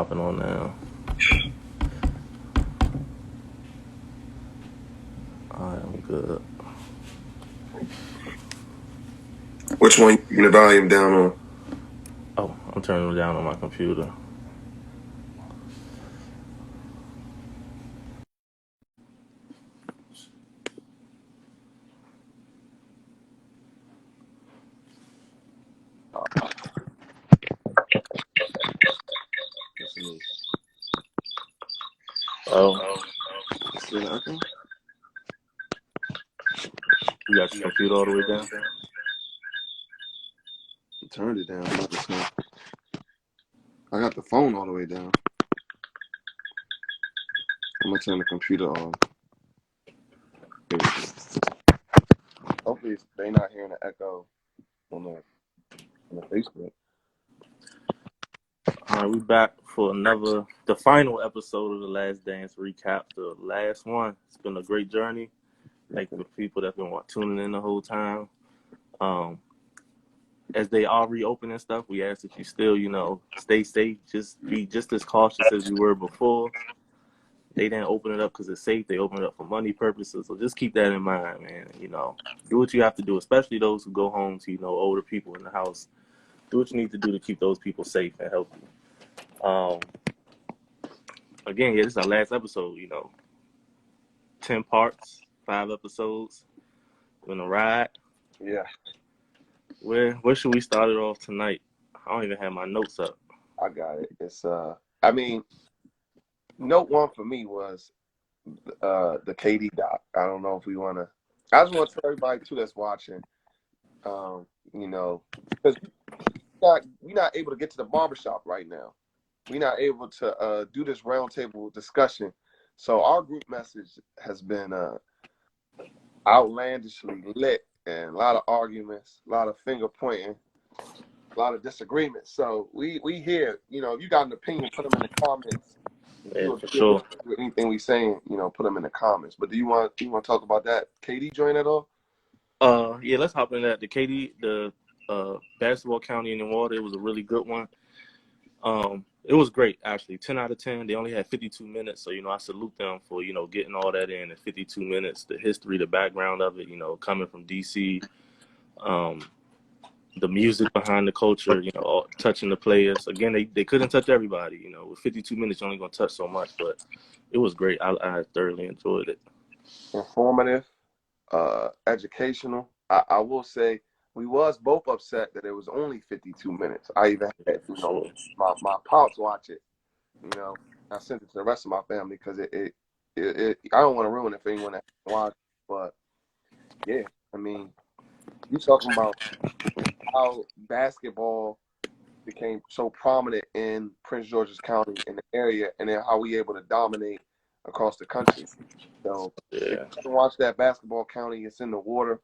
Hopping on now. Alright, I'm good. Which one you keeping the volume down on? Oh, I'm turning it down on my computer. Oh, Still echo? you got your computer all the way down? I turned it down. I got the phone all the way down. I'm gonna turn the computer on. Hopefully they not hearing the echo on the Facebook. Alright, we back for the final episode of The Last Dance recap. The last one. It's been a great journey. Thank you for people that's been tuning in the whole time. As they are reopening stuff, we ask that you still, stay safe. Just be just as cautious as you were before. They didn't open it up because it's safe. They opened it up for money purposes. So just keep that in mind, man. Do what you have to do, especially those who go home to, older people in the house. Do what you need to do to keep those people safe and healthy. Again, this is our last episode, 10 parts, 5 episodes. We're gonna ride. Yeah. Where should we start it off tonight? I don't even have my notes up. I got it. It's note one for me was the KD doc. I don't know if we wanna I just want to tell everybody too that's watching, because we're not able to get to the barbershop right now. We're not able to do this roundtable discussion. So our group message has been outlandishly lit, and a lot of arguments, a lot of finger pointing, a lot of disagreements. So we here, if you got an opinion, put them in the comments. Yeah, for sure. With anything we saying, put them in the comments. But do you want to talk about that KD joint at all? Yeah, let's hop in that. The KD, the basketball county in the water, it was a really good one. It was great, actually. 10 out of 10. They only had 52 minutes, so I salute them for getting all that in 52 minutes. The history, the background of it, coming from DC, the music behind the culture, touching the players. Again, they couldn't touch everybody. With 52 minutes, you're only gonna touch so much, but it was great. I thoroughly enjoyed it. Informative, educational. I will say we was both upset that it was only 52 minutes. I even had my pops watch it. I sent it to the rest of my family because it I don't want to ruin it for anyone that watch. But yeah, I mean, you talking about how basketball became so prominent in Prince George's County in the area, and then how we able to dominate across the country. So if you can watch that basketball county, it's in the water.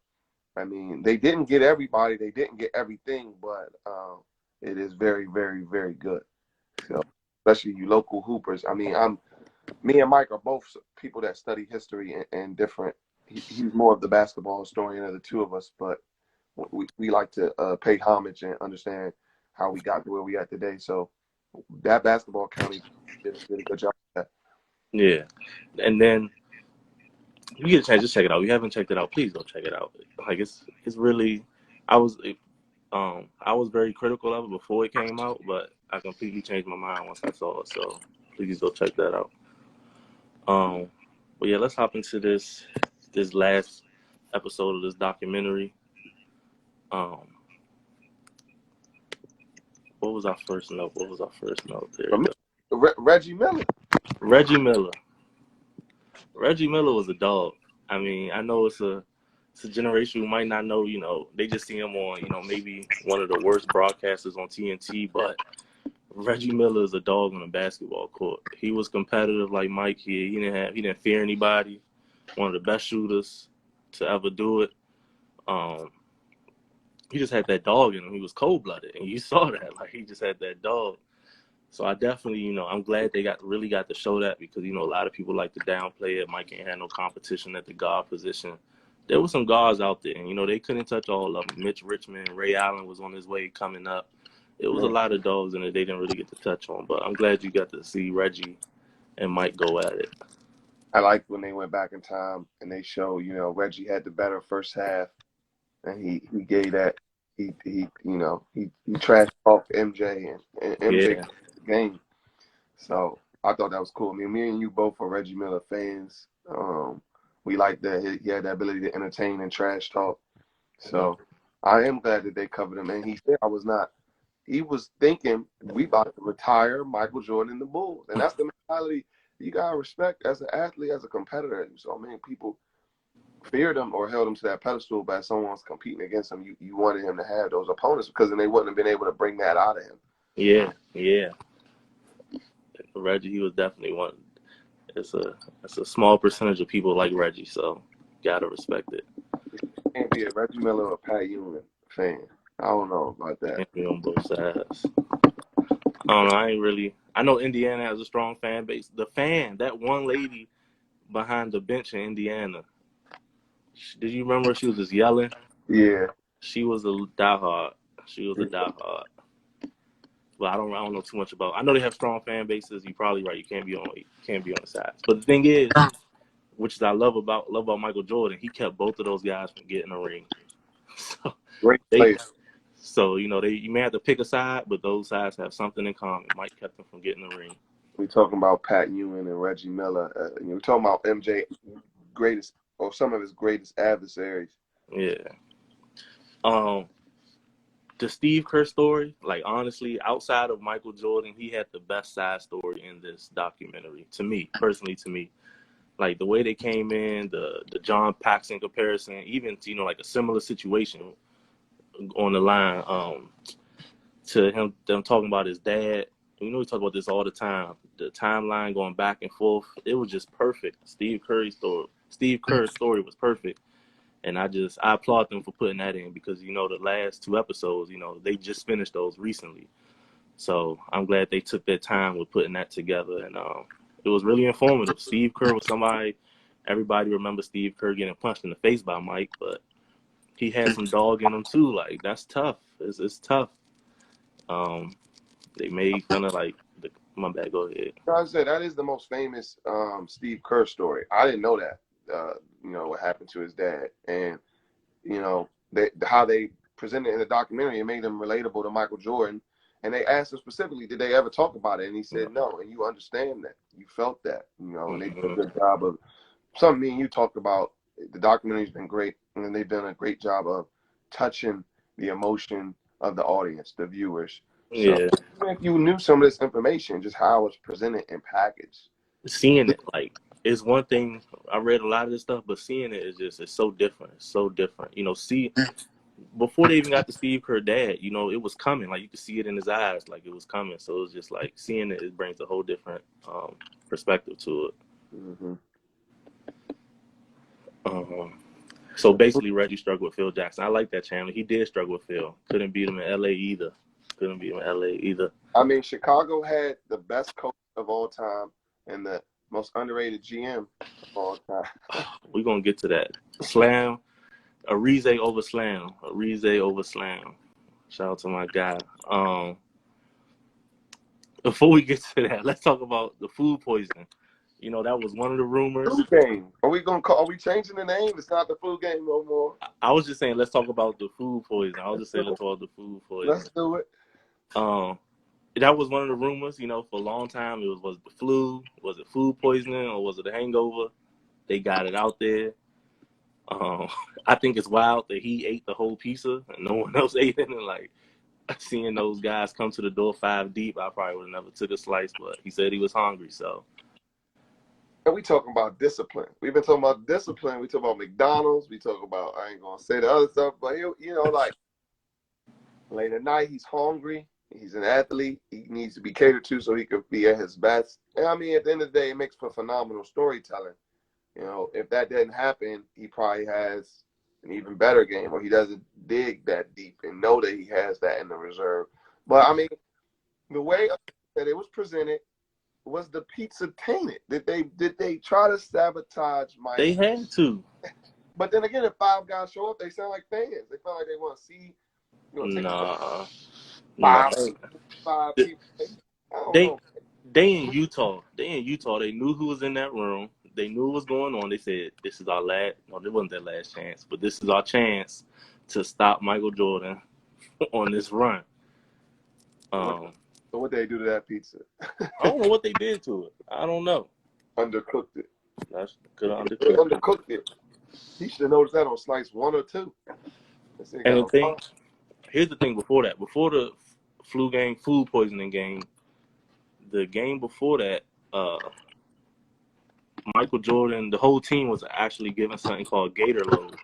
I mean, they didn't get everybody, they didn't get everything, but it is very, very, very good. So especially you local hoopers. I mean, me and Mike are both people that study history and different. He's more of the basketball historian of the two of us, but we like to pay homage and understand how we got to where we are today. So that basketball county did a good job of that. Yeah, and then you get a chance, just check it out. If you haven't checked it out, please go check it out. Like it's really, I was very critical of it before it came out, but I completely changed my mind once I saw it. So please go check that out. But yeah, let's hop into this last episode of this documentary. What was our first note? There Reggie Miller. Reggie Miller was a dog. I mean, I know it's a generation who might not know, they just see him on, maybe one of the worst broadcasters on TNT, but Reggie Miller is a dog on a basketball court. He was competitive like Mike. He didn't fear anybody. One of the best shooters to ever do it. He just had that dog in him. He was cold-blooded, and you saw that. Like, he just had that dog. So I definitely, I'm glad they really got to show that, because, a lot of people like to downplay it. Mike ain't had no competition at the guard position. There were some guards out there, and, they couldn't touch all of them. Mitch Richmond, Ray Allen was on his way coming up. It was a lot of dogs in it they didn't really get to touch on, but I'm glad you got to see Reggie and Mike go at it. I liked when they went back in time and they showed, Reggie had the better first half, and he gave that he trashed off MJ and MJ Yeah, the game. So I thought that was cool. I mean, me and you both are Reggie Miller fans. We like that he had the ability to entertain and trash talk. So I am glad that they covered him. And he said I was not. He was thinking we about to retire Michael Jordan and the Bulls, and that's the mentality you gotta respect as an athlete, as a competitor. So many people feared him or held him to that pedestal, but as someone's competing against him, you wanted him to have those opponents because then they wouldn't have been able to bring that out of him. yeah. Reggie, he was definitely one. It's a small percentage of people like Reggie, so gotta respect it. You can't be a Reggie Miller or Pat Ewing fan. I don't know about that. Can't be on both sides. I don't know. I know Indiana has a strong fan base. That one lady behind the bench in Indiana. Did you remember she was just yelling? Yeah. She was a diehard. But I don't know too much about. I know they have strong fan bases. You're probably right. You can't be on the sides. But the thing is, which I love about Michael Jordan, he kept both of those guys from getting a ring. So Great player. you may have to pick a side, but those sides have something in common. Mike kept them from getting the ring. We talking about Pat Ewing and Reggie Miller. We're talking about MJ greatest or some of his greatest adversaries. Yeah. The Steve Kerr story, like honestly, outside of Michael Jordan, he had the best side story in this documentary. To me, personally, like the way they came in, the John Paxson comparison, even to, like a similar situation on the line, to them talking about his dad. We talk about this all the time. The timeline going back and forth, it was just perfect. Steve Kerr's story was perfect. And I applaud them for putting that in because, the last two episodes, they just finished those recently. So I'm glad they took their time with putting that together. And it was really informative. Steve Kerr was somebody, everybody remembers Steve Kerr getting punched in the face by Mike, but he had some dog in him too. Like, that's tough. It's tough. They made fun of my bad, go ahead. I said that is the most famous Steve Kerr story. I didn't know that. What happened to his dad, and how they presented it in the documentary, it made him relatable to Michael Jordan. And they asked him specifically, did they ever talk about it? And he said no. And you understand that, you felt that, and they did a good job of something me and you talked about. The documentary's been great, and they've done a great job of touching the emotion of the audience, the viewers. So Yeah. even if you knew some of this information, just how it's presented and packaged. Seeing it, is one thing. I read a lot of this stuff, but seeing it it's so different. It's so different. Before they even got to Steve Kerr dad, it was coming. Like, you could see it in his eyes, like it was coming. So it was just like seeing it brings a whole different perspective to it. Mm-hmm. So basically, Reggie struggled with Phil Jackson. I like that, Chandler. He did struggle with Phil. Couldn't beat him in LA either. I mean, Chicago had the best coach of all time and the most underrated GM of all time. We're going to get to that. Slam. Arize over Slam. Shout out to my guy. Before we get to that, let's talk about the food poisoning. That was one of the rumors. Food game. Are we changing the name? It's not the food game no more. I was just saying, let's talk about the food poisoning. I was just saying, let's talk about the food poisoning. Let's do it. That was one of the rumors, for a long time. It was the flu? Was it food poisoning, or was it a hangover? They got it out there. I think it's wild that he ate the whole pizza and no one else ate it. And seeing those guys come to the door 5 deep, I probably would have never took a slice. But he said he was hungry, so. And we talking about discipline. We've been talking about discipline. We talk about McDonald's. We talk about, I ain't gonna say the other stuff, but late at night, he's hungry. He's an athlete. He needs to be catered to so he could be at his best. And I mean, at the end of the day, it makes for phenomenal storytelling. If that didn't happen, he probably has an even better game, or he doesn't dig that deep and know that he has that in the reserve. But I mean, the way that it was presented, was the pizza tainted? Did they try to sabotage Mike? They had to. But then again, if 5 guys show up, they sound like fans. They feel like they want to see. No, five, five they people. I don't they know. they in Utah. They in Utah. They knew who was in that room. They knew what was going on. They said, "This is our last." No, it wasn't their last chance, but this is our chance to stop Michael Jordan on this run. So what they do to that pizza? I don't know what they did to it. I don't know. Undercooked it. That's good They undercooked. undercooked it. He should have noticed that on slice 1 or 2. This ain't And got the no thing, sauce. here's the thing before that. Before the food poisoning game, the game before that, Michael Jordan, the whole team was actually given something called Gator Load.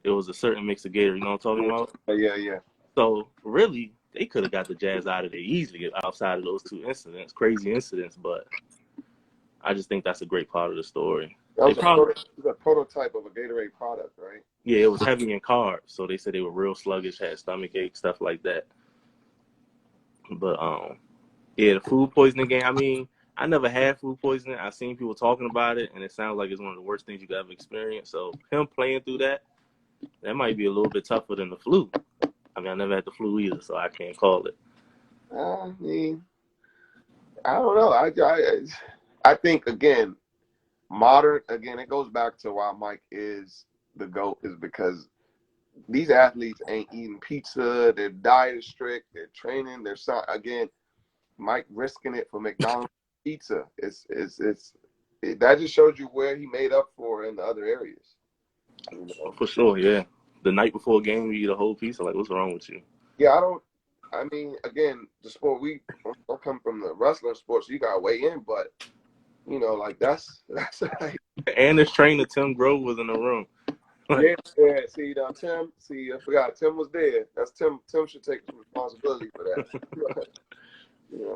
It was a certain mix of Gator. You know what I'm talking about? Yeah. So really, they could have got the Jazz out of there easily outside of those two incidents, crazy incidents. But I just think that's a great part of the story. That They was probably, a prototype of a Gatorade product, right? yeah, it was heavy in carbs, so they said they were real sluggish, had stomach ache, stuff like that. But yeah, the food poisoning game. I mean, I never had food poisoning. I've seen people talking about it, and it sounds like it's one of the worst things you could ever experience. So him playing through that might be a little bit tougher than the flu. I mean, I never had the flu either, so I can't call it. I mean, I don't know. I think again, it goes back to why Mike is the GOAT, is because these athletes ain't eating pizza. Their diet is strict. They're training. Again, Mike risking it for McDonald's pizza. That just shows you where he made up for in the other areas. You know? For sure, yeah. The night before a game, you eat a whole pizza. Like, what's wrong with you? Yeah, I mean, again, the sport I come from the wrestling sport, so you gotta weigh in, but like that's like, And his trainer Tim Grove was in the room. yeah. See, now Tim, I forgot Tim was there. That's Tim. Tim should take some responsibility for that.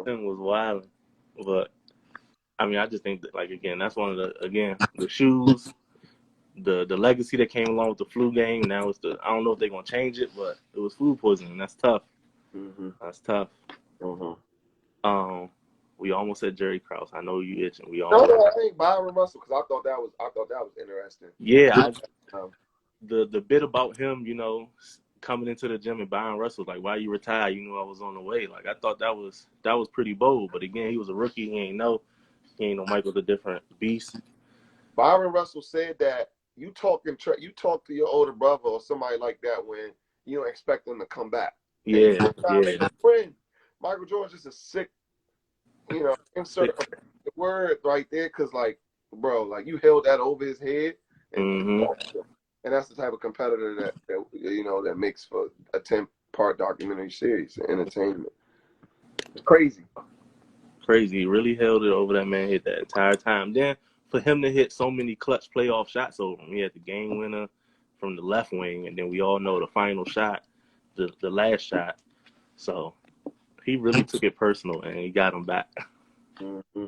Tim was wild, but I mean, I just think that, like, again, that's one of the shoes, the legacy that came along with the flu game. Now it's I don't know if they're gonna change it, but it was food poisoning. That's tough. Mm-hmm. That's tough. Mm-hmm. We almost said Jerry Krause. I know you itching. No, I think Byron Russell, because I thought that was interesting. Yeah, the bit about him, coming into the gym and Byron Russell, like, why you retired? You knew I was on the way. Like, I thought that was pretty bold. But again, he was a rookie. He ain't know Michael's a different beast. Byron Russell said that you talk to your older brother or somebody like that when you don't expect them to come back. Yeah. Michael Jordan's just a sick, insert the word right there, because like, bro, like you held that over his head, and that's the type of competitor that makes for a 10-part documentary series for entertainment. It's crazy. He really held it over that man head that entire time. Then for him to hit so many clutch playoff shots over him, he had the game winner from the left wing, and then we all know the final shot, the last shot. So he really took it personal, and he got him back. Mm-hmm.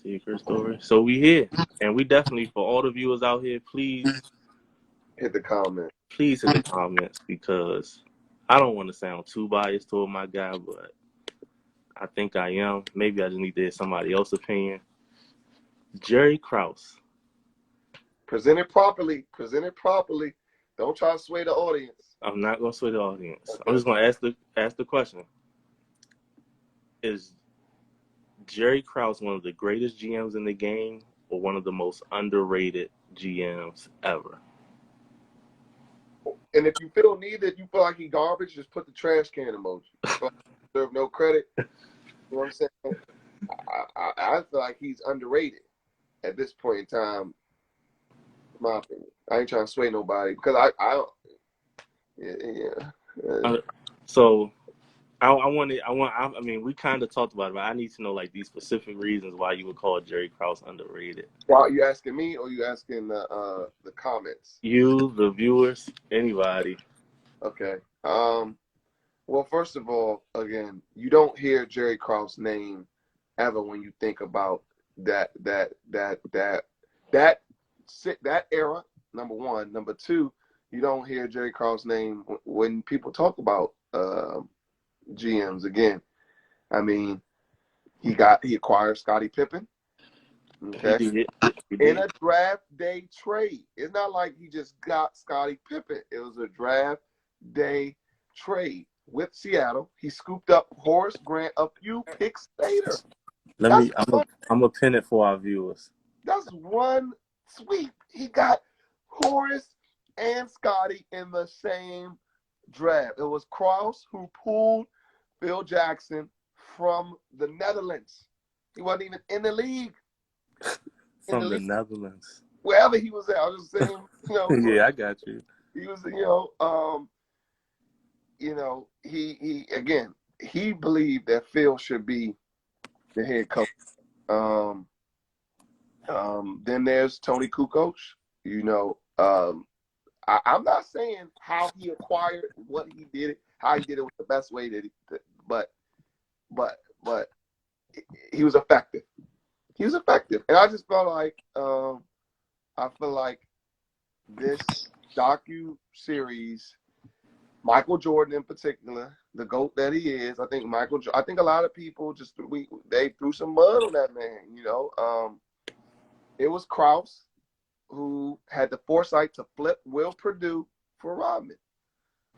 Secret story. So we here, and we definitely, for all the viewers out here, please hit the comment. Please hit the comments, because I don't want to sound too biased toward my guy, but I think I am. Maybe I just need to hear somebody else's opinion. Jerry Krause. Present it properly. Don't try to sway the audience. I'm not gonna sway the audience. Okay. I'm just gonna ask the question. Is Jerry Krause one of the greatest GMs in the game, or one of the most underrated GMs ever? And if you feel neither, if you feel like he garbage, just put the trash can emoji. Deserve no credit. You know what I'm saying? I feel like he's underrated at this point in time. In my opinion, I ain't trying to sway nobody, because So I mean, we kind of talked about it, but I need to know, like, these specific reasons why you would call Jerry Krause underrated. Well, you asking me, or you asking the comments? You, the viewers, anybody. Okay. Well, first of all, again, you don't hear Jerry Krause's name ever when you think about that era. Number one. Number two, you don't hear Jerry Krause's name when people talk about GMs. Again, I mean, he acquired Scottie Pippen. He Okay. did. He In did. a draft day trade. It's not like he just got Scottie Pippen. It was a draft day trade with Seattle. He scooped up Horace Grant a few picks later. Let That's me. one. I'm a pin it for our viewers. That's one sweep. He got Horace and Scottie in the same draft. It was Krause who pulled Phil Jackson from the Netherlands. He wasn't even in the league. From the Netherlands. Wherever he was at. I was just saying, Yeah, I got you. he was, he believed that Phil should be the head coach. Then there's Tony Kukoc. I'm not saying how he acquired what he did, how he did it was the best way but he was effective. He was effective, and I just felt like I feel like this docu-series, Michael Jordan in particular, the GOAT that he is, I think a lot of people they threw some mud on that man. It was Krause who had the foresight to flip Will Perdue for Rodman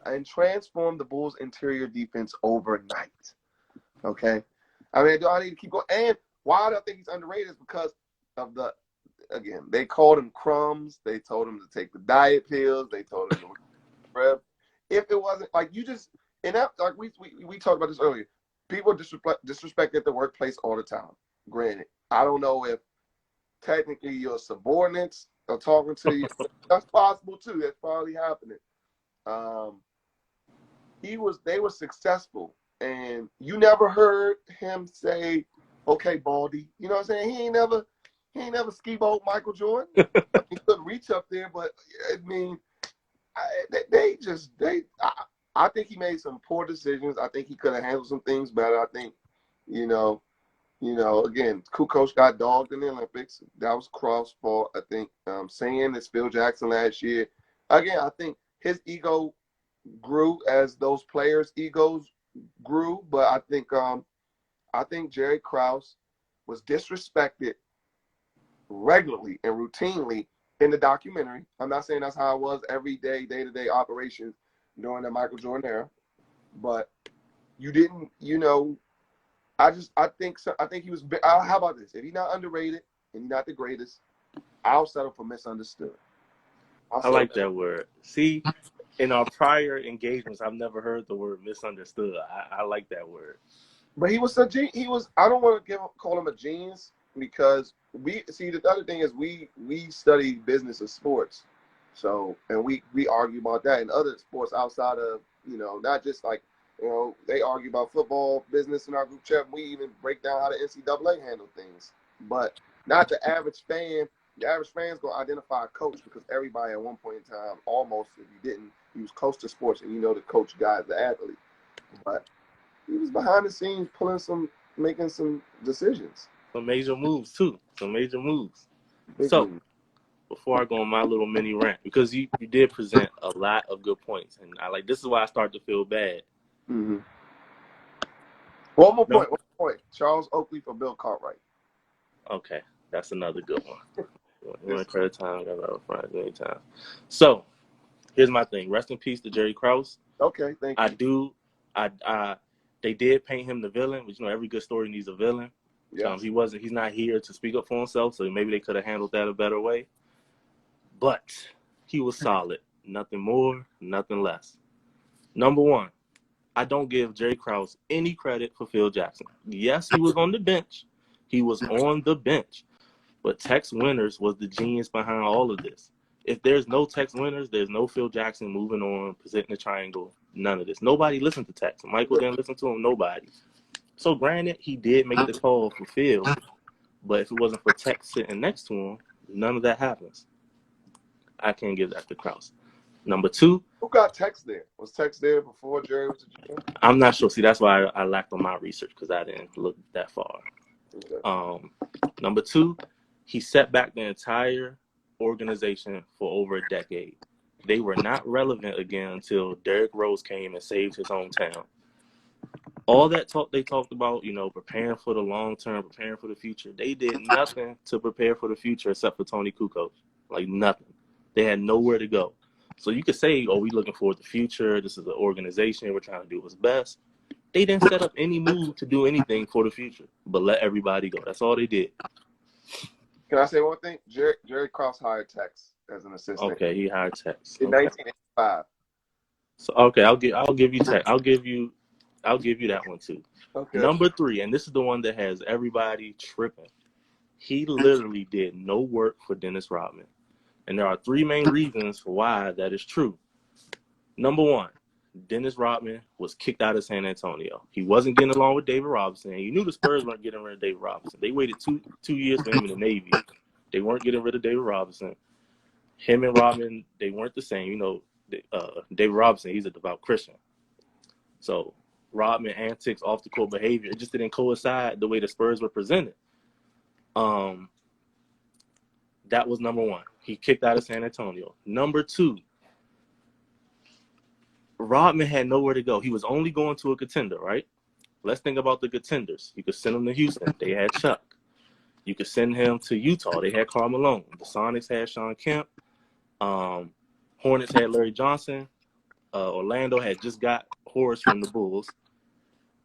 and transform the Bulls' interior defense overnight. Okay? I mean, do I need to keep going? And why do I think he's underrated is because of they called him crumbs. They told him to take the diet pills. They told him to prep. If it wasn't like we talked about this earlier, people disrespect at the workplace all the time. Granted, I don't know if technically your subordinates are talking to you. That's possible too. That's probably happening. They were successful, and you never heard him say, "Okay, Baldy." You know what I'm saying? He ain't never ski-boat Michael Jordan. He couldn't reach up there, but I mean, I think he made some poor decisions. I think he could have handled some things better. I think, again, Kukoc got dogged in the Olympics. That was Krause's fault. I think saying it's Phil Jackson last year. Again, I think his ego grew as those players' egos grew, but I think Jerry Krause was disrespected regularly and routinely in the documentary. I'm not saying that's how it was every day-to-day operations during the Michael Jordan era, but you didn't, I think so. I think he was. How about this? If he's not underrated and he's not the greatest, I'll settle for misunderstood. I like that word. See, in our prior engagements, I've never heard the word misunderstood. I like that word. But he was I don't want to call him a genius because the other thing is we study business of sports. So, and we argue about that in other sports outside of, not just like, they argue about football business in our group chat. We even break down how the NCAA handle things, but not the average fan. The average fan's going to identify a coach because everybody at one point in time, almost, if you didn't, he was close to sports and the coach guy is the athlete. But he was behind the scenes making some decisions. Some major moves, too. Some major moves. Big So, move. before I go on my little mini rant, because you did present a lot of good points, and this is why I start to feel bad. Mm-hmm. One more point. Charles Oakley for Bill Cartwright. Okay, that's another good one. You want credit time? Got another friend anytime. So, here's my thing. Rest in peace to Jerry Krause. Okay, thank you. They did paint him the villain, which every good story needs a villain. Yes. He's not here to speak up for himself, so maybe they could have handled that a better way. But he was solid. Nothing more, nothing less. Number one, I don't give Jerry Krause any credit for Phil Jackson. Yes, he was on the bench. He was on the bench. But Tex Winters was the genius behind all of this. If there's no Tex Winters, there's no Phil Jackson moving on, presenting the triangle, none of this. Nobody listened to Tex. Michael didn't listen to him, nobody. So granted, he did make the call for Phil, but if it wasn't for Tex sitting next to him, none of that happens. I can't give that to Krause. Number two. Who got Tex there? Was Tex there before Jerry was the GM? I'm not sure. See, that's why I lacked on my research because I didn't look that far. Okay. Number two, he set back the entire organization for over a decade. They were not relevant again until Derrick Rose came and saved his hometown. All that talk they talked about, preparing for the long term, preparing for the future. They did nothing to prepare for the future except for Tony Kukoc. Like nothing. They had nowhere to go. So you could say, "Oh, we looking for the future. This is an organization. We're trying to do what's best." They didn't set up any move to do anything for the future, but let everybody go. That's all they did. Can I say one thing? Jerry Krause hired Tex as an assistant. Okay, he hired Tex. In Okay. 1985. So okay, I'll give you Tex. I'll give you that one too. Okay. Number 3, and this is the one that has everybody tripping. He literally did no work for Dennis Rodman. And there are 3 main reasons why that is true. Number 1, Dennis Rodman was kicked out of San Antonio. He wasn't getting along with David Robinson. And you knew the Spurs weren't getting rid of David Robinson. They waited two years for him in the Navy. They weren't getting rid of David Robinson. Him and Rodman, they weren't the same. David Robinson, he's a devout Christian. So Rodman antics, off the court behavior, it just didn't coincide the way the Spurs were presented. That was number 1. He kicked out of San Antonio. Number 2, Rodman had nowhere to go. He was only going to a contender, right? Let's think about the contenders. You could send him to Houston. They had Chuck. You could send him to Utah. They had Karl Malone. The Sonics had Shawn Kemp. Hornets had Larry Johnson. Orlando had just got Horace from the Bulls.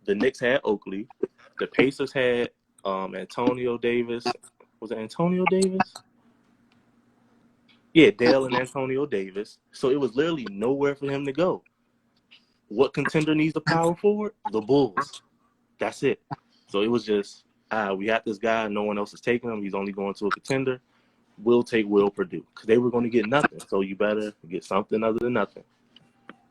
The Knicks had Oakley. The Pacers had Antonio Davis. Was it Antonio Davis? Yeah, Dale and Antonio Davis. So it was literally nowhere for him to go. What contender needs the power forward? The Bulls. That's it. So it was just, we got this guy. No one else is taking him. He's only going to a contender. We'll take Will Purdue. Because they were going to get nothing. So you better get something other than nothing.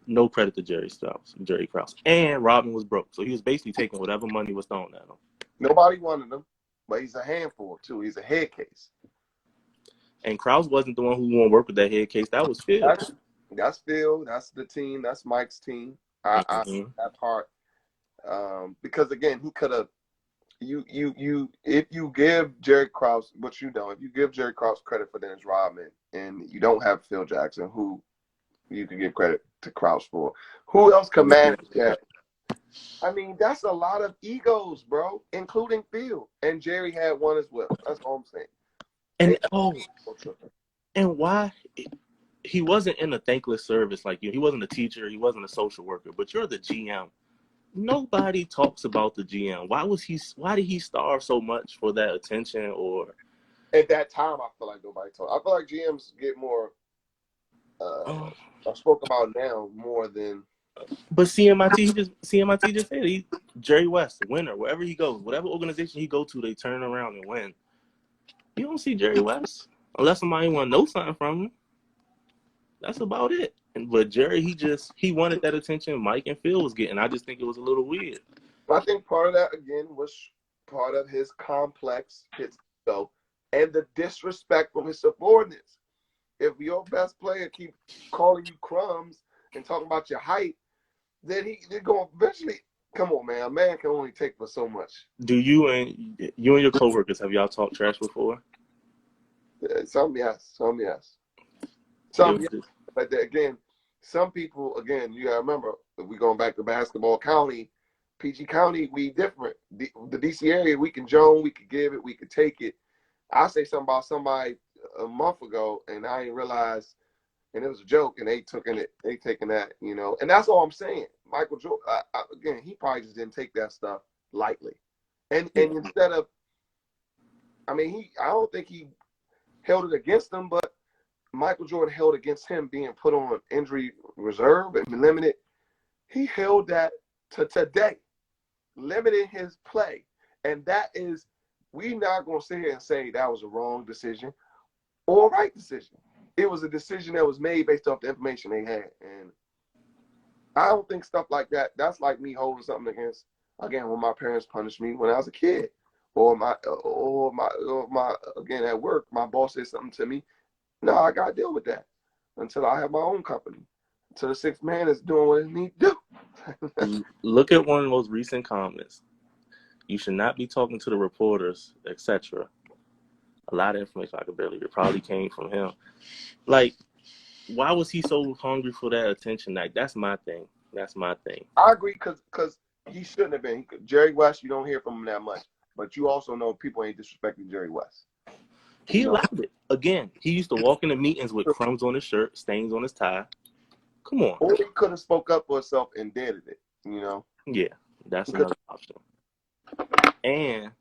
No credit to Jerry Krause. And Rodman was broke. So he was basically taking whatever money was thrown at him. Nobody wanted him, but he's a handful, too. He's a head case. And Krause wasn't the one who won work with that head case. That was Phil. That's Phil. That's the team. That's Mike's team. I see that part. Because, again, he could have if you give Jerry Krause, if you give Jerry Krause credit for Dennis Rodman and you don't have Phil Jackson, who you can give credit to Krause for, who else can manage that? I mean, that's a lot of egos, bro, including Phil. And Jerry had one as well. That's all I'm saying. And why he wasn't in a thankless service like you. He wasn't a teacher. He wasn't a social worker. But you're the GM. Nobody talks about the GM. Why did he starve so much for that attention? Or at that time, I feel like nobody talked. I feel like GMs get more. I spoke about now more than. But CMIT just said Jerry West, winner, wherever he goes, whatever organization he go to, they turn around and win. You don't see Jerry West unless somebody want to know something from him. That's about it. But Jerry, he wanted that attention Mike and Phil was getting. I just think it was a little weird. I think part of that, again, was part of his complex, and the disrespect from his subordinates. If your best player keep calling you crumbs and talking about your height, then they're going to eventually, come on, man. A man can only take for so much. Do you and your coworkers, have y'all talked trash before? Some yes. But again, some people, you gotta remember, if we're going back to basketball county, PG County, we different. The DC area, we can joan, we could give it, we could take it. I say something about somebody a month ago, and I didn't realize, and it was a joke, and they taking that, and that's all I'm saying. Michael Jordan, again, he probably just didn't take that stuff lightly, and instead of, I don't think he held it against them, but Michael Jordan held against him being put on injury reserve and limited. He held that to today, limiting his play. And that is, we not going to sit here and say that was a wrong decision or a right decision. It was a decision that was made based off the information they had. And I don't think stuff like that, that's like me holding something against, again, when my parents punished me when I was a kid. Or my again, at work, my boss said something to me. No, I got to deal with that until I have my own company. Until the sixth man is doing what he needs to do. Look at one of the most recent comments. You should not be talking to the reporters, etc. A lot of information I could barely read probably came from him. Like, why was he so hungry for that attention? Like, that's my thing. I agree, because He shouldn't have been. Jerry West, you don't hear from him that much, but you also know people ain't disrespecting Jerry West. He allowed it. Again, he used to walk into meetings with crumbs on his shirt, stains on his tie. Come on. Or he could have spoke up for himself and did it, you know? Yeah, that's another option. And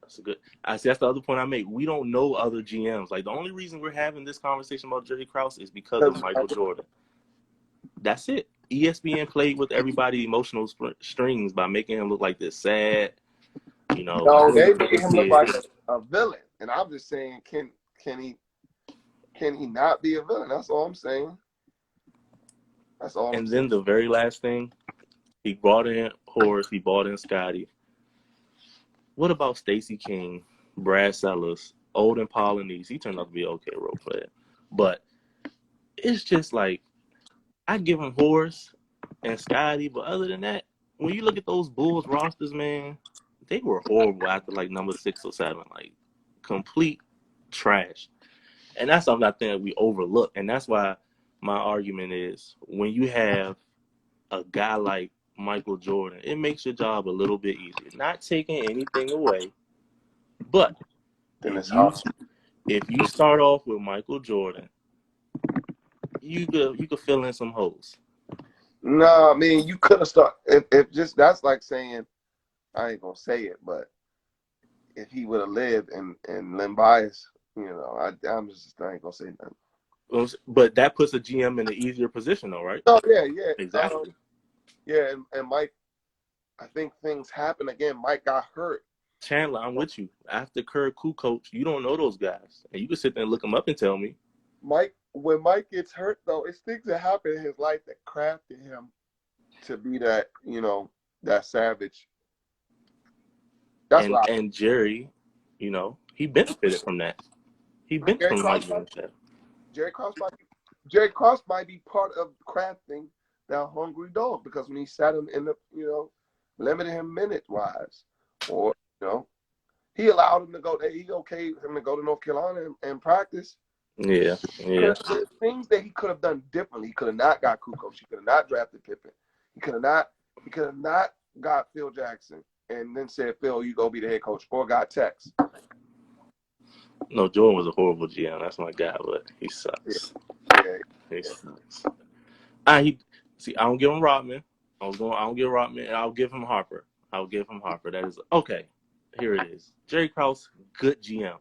that's a good. I see. That's the other point I make. We don't know other GMs. Like, the only reason we're having this conversation about Jerry Krause is because of Michael Jordan. That's it. ESPN played with everybody's emotional strings by making him look like this sad, you know. No, they made him look like a villain, and I'm just saying, can he not be a villain? That's all I'm saying. That's all. And then the very last thing, he brought in Horace, he brought in Scotty. What about Stacey King, Brad Sellers, Olden Polynice? He turned out to be an okay role player, but it's just like, I give him Horace and Scotty, but other than that, when you look at those Bulls rosters, man, they were horrible after like number 6 or 7, like complete trash. And that's something I think we overlook. And that's why my argument is, when you have a guy like Michael Jordan, it makes your job a little bit easier. Not taking anything away, but if you start off with Michael Jordan, you could fill in some holes. No, I mean, you could have started. If just, that's like saying, I ain't gonna say it, but if he would have lived in Limbias, you know, I ain't gonna say nothing. But that puts a GM in an easier position, though, right? Oh yeah, Exactly. And Mike, I think things happen again. Mike got hurt. Chandler, I'm with you. After Kukoc, you don't know those guys, and you can sit there and look them up and tell me. When Mike gets hurt, though, it's things that happen in his life that crafted him to be that, you know, that savage. And Jerry, you know, he benefited from that. He benefited from Mike doing that. Jerry Krause might be part of crafting that hungry dog, because when he sat him in the, you know, limited him minute wise, or, you know, he allowed him to go. He okayed him to go to North Carolina and practice. Yeah. There's things that he could have done differently. He could have not got Kukoc. He could have not drafted Pippen. He could have not got Phil Jackson and then said, Phil, you go be the head coach, or got Tex. No, Jordan was a horrible GM. That's my guy, but he sucks. Yeah. He sucks. I don't give him Rodman. I don't give Rodman, and I'll give him Harper. That is okay. Here it is. Jerry Krause, good GM.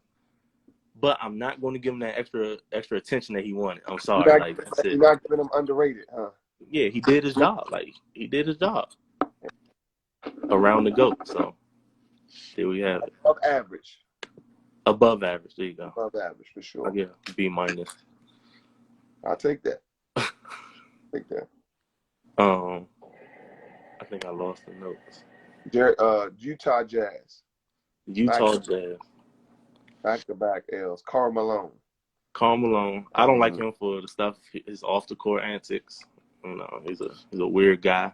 But I'm not going to give him that extra attention that he wanted. I'm sorry. You're not giving him underrated, huh? Yeah, he did his job. He did his job. Around the GOAT. So, there we have it. Above average. There you go. Above average, for sure. I'll give B-. I'll take that. I think I lost the notes. Utah Jazz. Jazz. Back-to-back L's. Karl Malone. I don't like him for the stuff, his off-the-court antics. You know, he's a weird guy.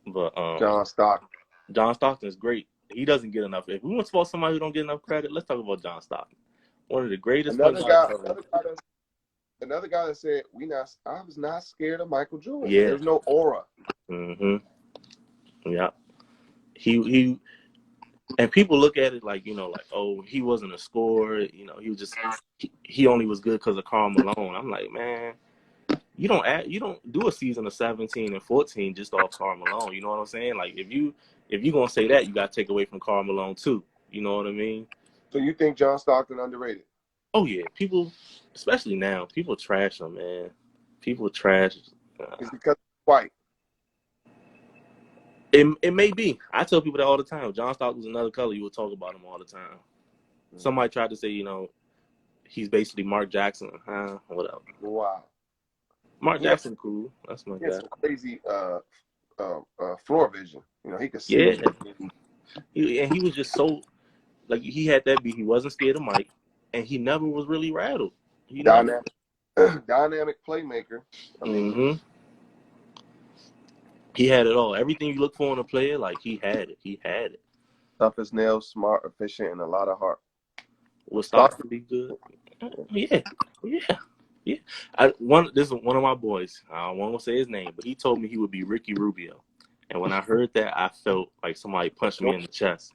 But John Stockton is great. He doesn't get enough. If we want to talk about somebody who don't get enough credit, let's talk about John Stockton. One of the greatest. Another guy that said, I was not scared of Michael Jordan. Yeah. There's no aura. Mm-hmm. Yeah. He and people look at it like, you know, like, oh, he wasn't a scorer. You know, he was just he only was good because of Karl Malone. I'm like, man, you don't do a season of 17 and 14 just off Karl Malone. You know what I'm saying? Like, if you gonna say that, you gotta take away from Karl Malone too. You know what I mean? So you think John Stockton underrated? Oh yeah, people, especially now, people trash him, man. People trash. It's because he's white. It may be. I tell people that all the time. If John Stockton was another color, you would talk about him all the time. Somebody tried to say, you know, he's basically Mark Jackson. Whatever. Wow. Mark Jackson, cool. That's my guy. He has some crazy floor vision. You know, he could see. Yeah. He was just so, like, he had that beat. He wasn't scared of Mike, and he never was really rattled. Dynamic playmaker. I mean, he had it all. Everything you look for in a player, like, he had it. Tough as nails, smart, efficient, and a lot of heart. Will Stockton be good? Yeah. Yeah, this is one of my boys. I won't say his name, but he told me he would be Ricky Rubio. And when I heard that, I felt like somebody punched me in the chest.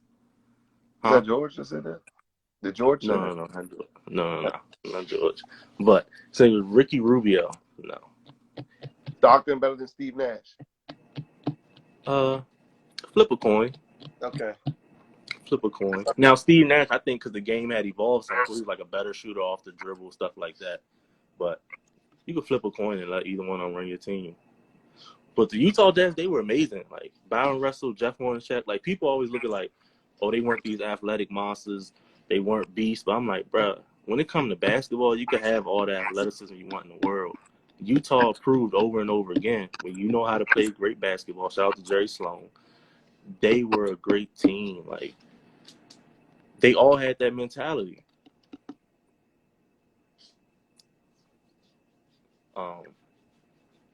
Is that George that said that? Did George say that? No, not George. No, not George. But so it was Ricky Rubio. No. Stockton better than Steve Nash. Flip a coin. Okay. Flip a coin. Now Steve Nash, I think, because the game had evolved some, so he was like a better shooter off the dribble, stuff like that. But you could flip a coin and let either one of them run your team. But the Utah Jazz, they were amazing. Like Byron Russell, Jeff Hornacek. Like people always look at like, oh, they weren't these athletic monsters. They weren't beasts. But I'm like, bruh, when it comes to basketball, you can have all the athleticism you want in the world. Utah proved over and over again when you know how to play great basketball. Shout out to Jerry Sloan. They were a great team. Like they all had that mentality.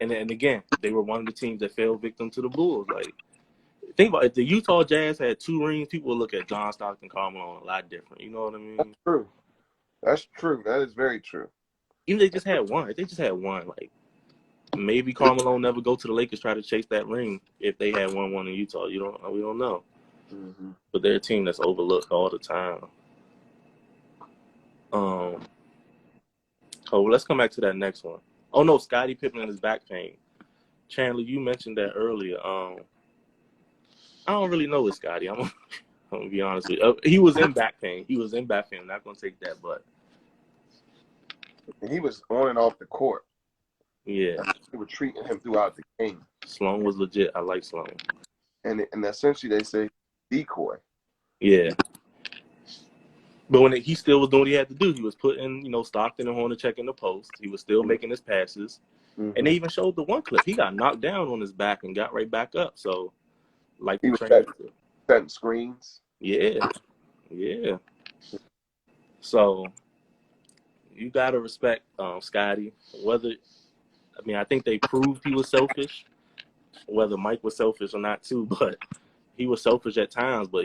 And again, they were one of the teams that fell victim to the Bulls. Like, think about it. If the Utah Jazz had 2 rings, people would look at John Stockton, Karl Malone a lot different. You know what I mean? That's true. That's true. That is very true. Even if they just had one. If they just had one, like maybe Karl Malone never go to the Lakers try to chase that ring if they had one in Utah. We don't know. Mm-hmm. But they're a team that's overlooked all the time. Let's come back to that next one. Oh no, Scottie Pippen and his back pain. Chandler, you mentioned that earlier. I don't really know with Scottie. I'm gonna be honest with you. He was in back pain. I'm not gonna take that, but he was on and off the court. Yeah, they were treating him throughout the game. Sloan was legit. I like Sloan. And essentially, they say decoy. Yeah. But when he still was doing what he had to do, he was putting, Stockton and Hornacek in the post. He was still making his passes. Mm-hmm. And they even showed the one clip. He got knocked down on his back and got right back up. So, like he was setting screens. Yeah. So, you got to respect Scottie. I think they proved he was selfish. Whether Mike was selfish or not, too. But he was selfish at times. But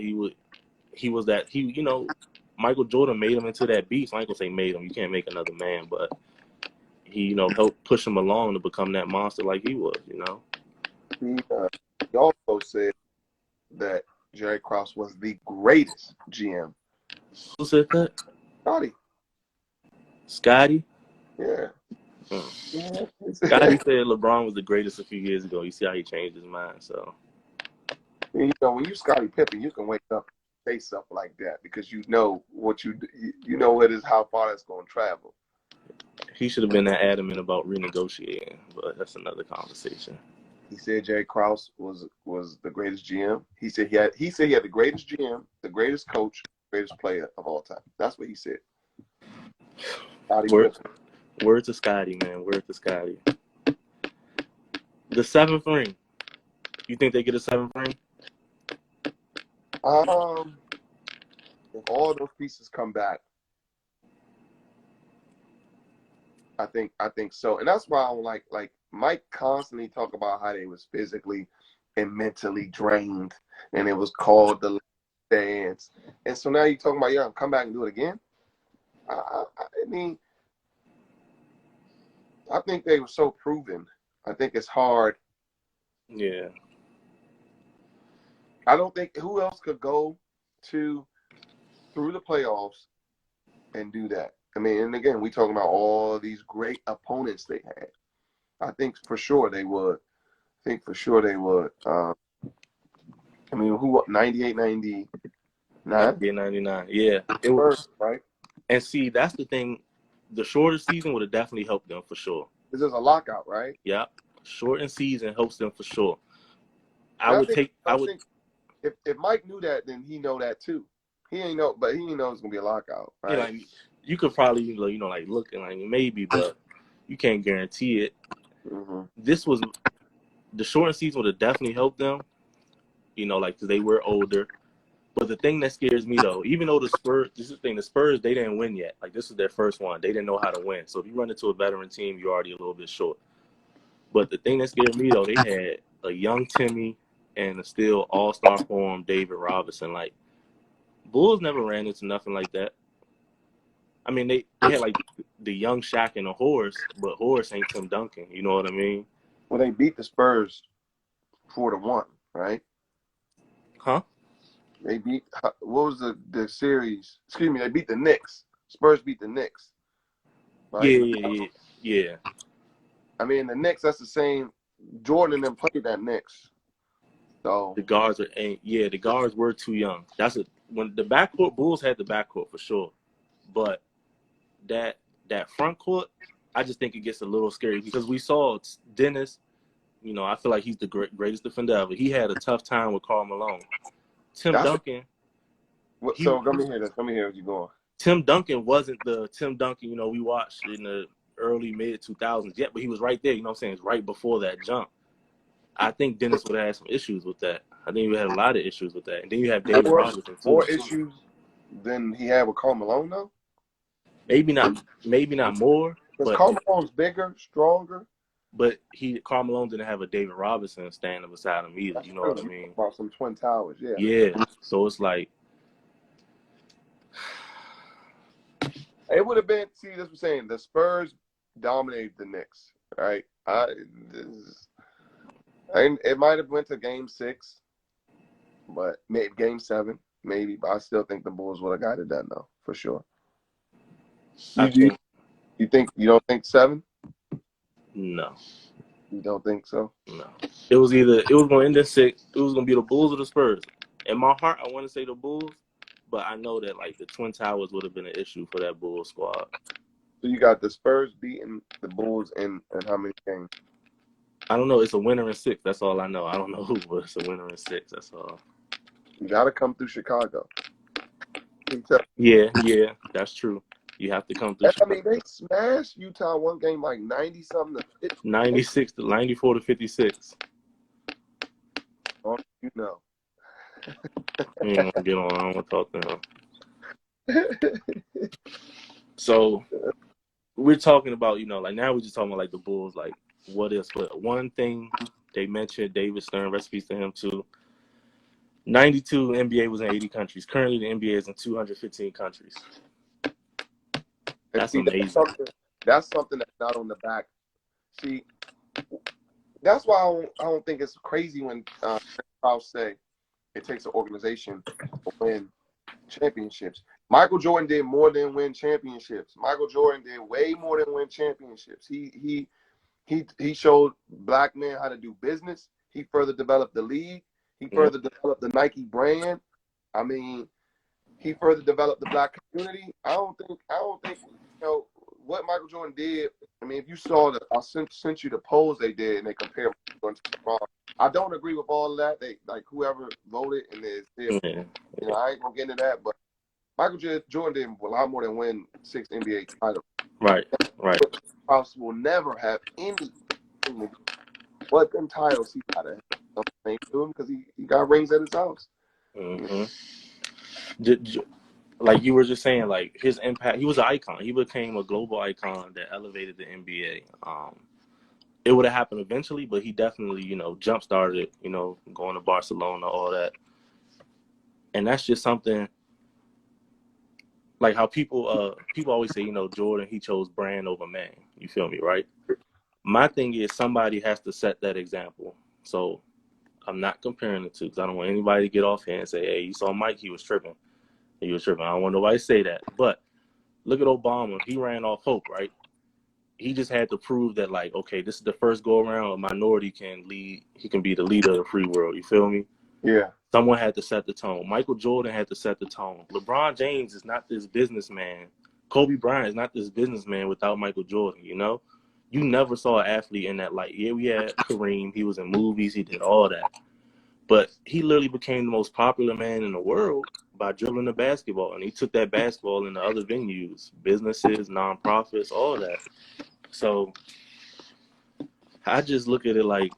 Michael Jordan made him into that beast. I ain't gonna say made him. You can't make another man, but he, helped push him along to become that monster like he was. He also said that Jerry Krause was the greatest GM. Who said that? Scottie? Yeah. Scottie said LeBron was the greatest a few years ago. You see how he changed his mind. So, when you Scottie Pippen, you can wake up. Say something like that because you know what how far that's going to travel. He should have been that adamant about renegotiating, but that's another conversation. He said Jerry Krause was the greatest GM. He said he had the greatest GM, the greatest coach, greatest player of all time. That's what he said. Word to Scottie, man. Word to Scottie. The 7th ring. You think they get a 7th ring? If all those pieces come back, I think so, and that's why I don't like Mike constantly talk about how they was physically and mentally drained, and it was called the dance, and so now you're talking about come back and do it again. I mean, I think they were so proven. I think it's hard. Yeah. I don't think who else could go through the playoffs and do that. I mean, and again, we talking about all these great opponents they had. I think for sure they would. I mean, 98, 99? 98, 99. Yeah. It was right. And see, that's the thing. The shorter season would have definitely helped them for sure. This is a lockout, right? Yeah. Shortened season helps them for sure. I think if Mike knew that, then he know that too. He ain't know, but he know it's gonna be a lockout, right? Yeah, like, you could probably, look and maybe, but you can't guarantee it. Mm-hmm. The shortened season would have definitely helped them, because they were older. But the thing that scares me though, even though the Spurs, they didn't win yet. Like this is their first one. They didn't know how to win. So if you run into a veteran team, you're already a little bit short. But the thing that scared me though, they had a young Timmy and a still all-star form David Robinson. Like Bulls never ran into nothing like that. I mean, they had like the young Shaq and the Horace, but Horace ain't Tim Duncan. You know what I mean? Well, they beat the Spurs 4-1, right? Huh? They beat what was the series? Excuse me, they beat the Knicks. Spurs beat the Knicks, right? Yeah. I mean, the Knicks. That's the same. Jordan and them played that Knicks. So The guards the guards were too young. When the backcourt Bulls had the backcourt for sure, but that front court, I just think it gets a little scary because we saw Dennis. You know, I feel like he's the greatest defender ever. He had a tough time with Karl Malone. Tim that's Duncan. so. Let me hear this. Let me hear where you going. Tim Duncan wasn't the Tim Duncan, we watched in the early mid 2000s yet, but he was right there. You know what I'm saying? It's right before that jump. I think Dennis would have had some issues with that. I think he had a lot of issues with that. And then you have David Robinson too. More issues than he had with Karl Malone, though. Maybe not more. Because Karl Malone's bigger, stronger. But Karl Malone didn't have a David Robinson standing beside him either. You know what I mean? About some Twin Towers, yeah. Yeah. So it's like it would have been. See, that's what I'm saying. The Spurs dominated the Knicks, right? It might have went to Game 6, but maybe Game 7, maybe. But I still think the Bulls would have got it done, though, for sure. You don't think 7? No. You don't think so? No. It was going to end in 6. It was going to be the Bulls or the Spurs. In my heart, I want to say the Bulls, but I know that like the Twin Towers would have been an issue for that Bulls squad. So you got the Spurs beating the Bulls in how many games? I don't know. It's a winner in 6. That's all I know. I don't know who, but it's a winner in 6. That's all. You got to come through Chicago. Yeah, that's true. You have to come through. I mean, they smashed Utah one game like 90-something to 50. 96 to 94 to 56. Oh, you know. I ain't gonna get on. I don't want to talk to him. So we're talking about, like now we're just talking about like the Bulls, like what is what. One thing they mentioned, David Stern, recipes to him too. 92 NBA was in 80 countries. Currently the NBA is in 215 countries. That's amazing. That's something that's not on the back. See, that's why I don't think it's crazy when I'll say it takes an organization to win championships. Michael Jordan did more than win championships. Michael Jordan did way more than win championships. He showed black men how to do business. He further developed the league. He further developed the Nike brand. I mean, he further developed the black community. I don't think what Michael Jordan did. I mean, if you saw I sent you the polls they did and they compared Jordan to LeBron. I don't agree with all of that. They like whoever voted and I ain't gonna get into that, but Michael Jordan did a lot more than win 6 NBA titles. Right. House will never have anything but them titles. He got something to him because he got rings at his house. Mm-hmm. Like you were just saying, like his impact, he was an icon. He became a global icon that elevated the NBA. It would have happened eventually, but he definitely, jump started it, going to Barcelona, all that. And that's just something like how people always say, Jordan, he chose brand over man. You feel me, right? My thing is somebody has to set that example. So I'm not comparing the two because I don't want anybody to get off here and say, hey, you saw Mike, he was tripping. I don't want nobody to say that. But look at Obama. He ran off hope, right? He just had to prove that, like, okay, this is the first go-around. A minority can lead. He can be the leader of the free world. You feel me? Yeah. Someone had to set the tone. Michael Jordan had to set the tone. LeBron James is not this businessman. Kobe Bryant is not this businessman without Michael Jordan, You never saw an athlete in that light. Yeah, we had Kareem. He was in movies. He did all that. But he literally became the most popular man in the world by dribbling the basketball. And he took that basketball into other venues, businesses, nonprofits, all that. So I just look at it like,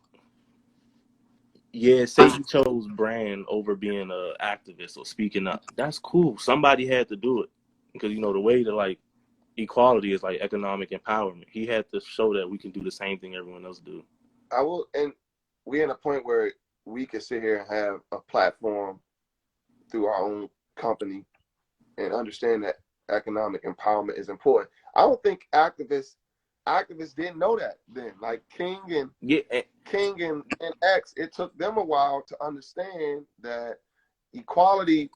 yeah, say he chose brand over being an activist or speaking up. That's cool. Somebody had to do it. Because, the way to, like, equality is, like, economic empowerment. He had to show that we can do the same thing everyone else do. And we're in a point where we can sit here and have a platform through our own company and understand that economic empowerment is important. I don't think activists didn't know that then. Like King and X, it took them a while to understand that equality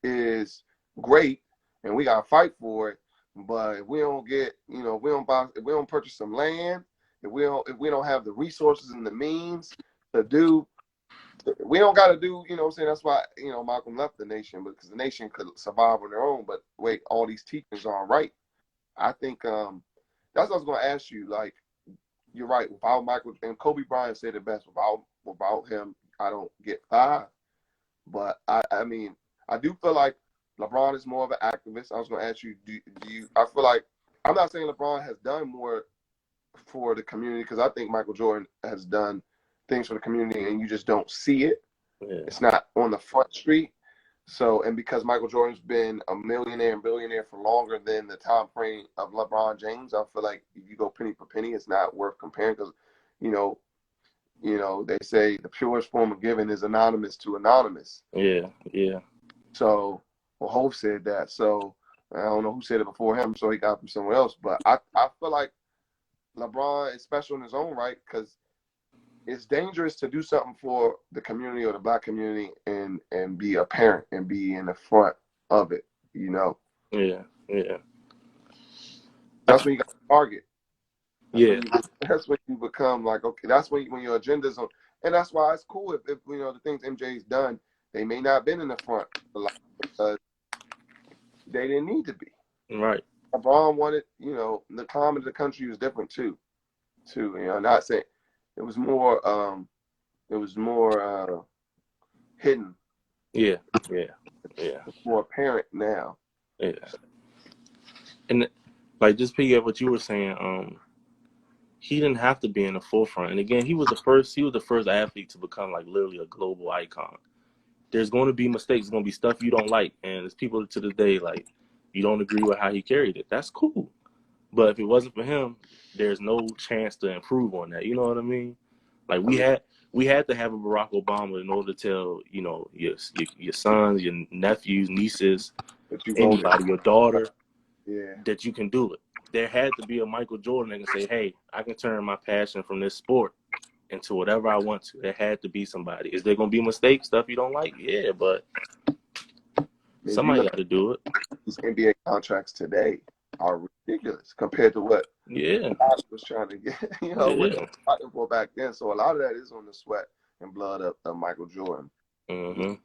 is great and we gotta fight for it. But if we don't get, if we don't purchase some land, if we don't have the resources and the means to do, we don't got to do, what I'm saying? That's why, Malcolm left the nation, because the nation could survive on their own. But wait, all these teachings aren't right. I think that's what I was going to ask you. Like, you're right. Without Michael, and Kobe Bryant said it best, without him, I don't get 5. But I mean, I do feel like LeBron is more of an activist. I was going to ask you, do you, I feel like, I'm not saying LeBron has done more for the community, because I think Michael Jordan has done things for the community and you just don't see it. Yeah. It's not on the front street. So, and because Michael Jordan's been a millionaire and billionaire for longer than the time frame of LeBron James, I feel like if you go penny for penny, it's not worth comparing, because, they say the purest form of giving is anonymous to anonymous. Yeah. So, well, Hov said that. So, I don't know who said it before him, so he got it from somewhere else. But I feel like LeBron is special in his own right, because it's dangerous to do something for the community or the Black community and be a parent and be in the front of it, Yeah. That's when you got to target. That's when you become like, okay, that's when your agenda's on. And that's why it's cool if the things MJ's done, they may not have been in the front a lot because they didn't need to be. Right. LeBron wanted, the climate of the country was different too. Not saying it was more hidden. Yeah. It's more apparent now. Yeah. And like, just piggyback what you were saying, he didn't have to be in the forefront. And again, he was the first athlete to become like literally a global icon. There's going to be mistakes, there's going to be stuff you don't like, and there's people to this day like you don't agree with how he carried it. That's cool. But if it wasn't for him, there's no chance to improve on that. You know what I mean? Like we had to have a Barack Obama in order to tell, your sons, your nephews, nieces, anybody, your daughter, that you can do it. There had to be a Michael Jordan that can say, hey, I can turn my passion from this sport into whatever I want to. There had to be somebody. Is there going to be mistakes, stuff you don't like? Yeah, but somebody got to do it. These NBA contracts today are ridiculous compared to what God was trying to get, what they were fighting for back then. So a lot of that is on the sweat and blood of Michael Jordan. Mm-hmm.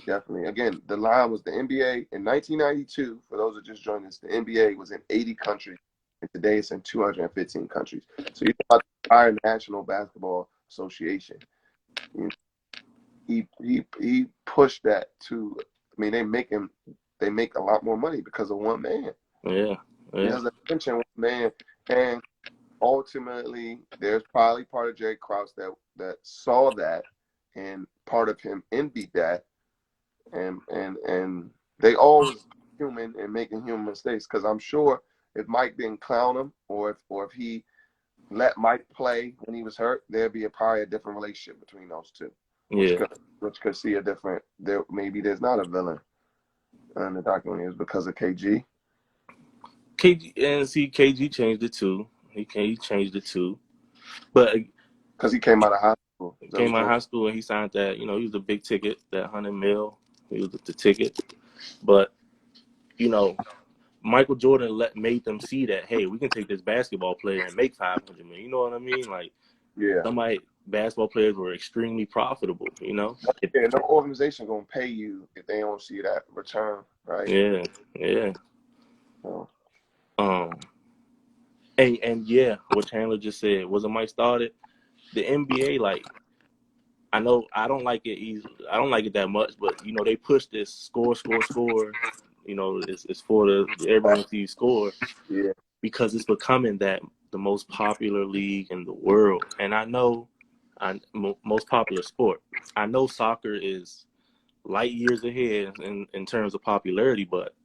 Definitely. Again, the line was the NBA in 1992. For those that just joined us, the NBA was in 80 countries, and today it's in 215 countries. So you talk about the entire National Basketball Association. He pushed that to. I mean, they make a lot more money because of one man. Yeah. There's a mention one man, and ultimately, there's probably part of Jerry Krause that saw that, and part of him envied that. And they always human and making human mistakes, because I'm sure if Mike didn't clown him or if he let Mike play when he was hurt, there'd be probably a different relationship between those two. Which could see a different, maybe there's not a villain in the documentary. It's because of KG. KG changed it too. He changed it too. But because he came out of high school. And he signed that, he was the big ticket, that $100 million. He was the ticket. But, Michael Jordan made them see that, hey, we can take this basketball player and make $500 million. You know what I mean? Like, basketball players were extremely profitable, no organization gonna pay you if they don't see that return, right? Yeah. So. And what Chandler just said, wasn't Mike started? The NBA, like, I know I don't like it easily. I don't like it that much, but they push this score. It's for everyone to score. Yeah. Because it's becoming the most popular league in the world. And I know most popular sport. I know soccer is light years ahead in terms of popularity, but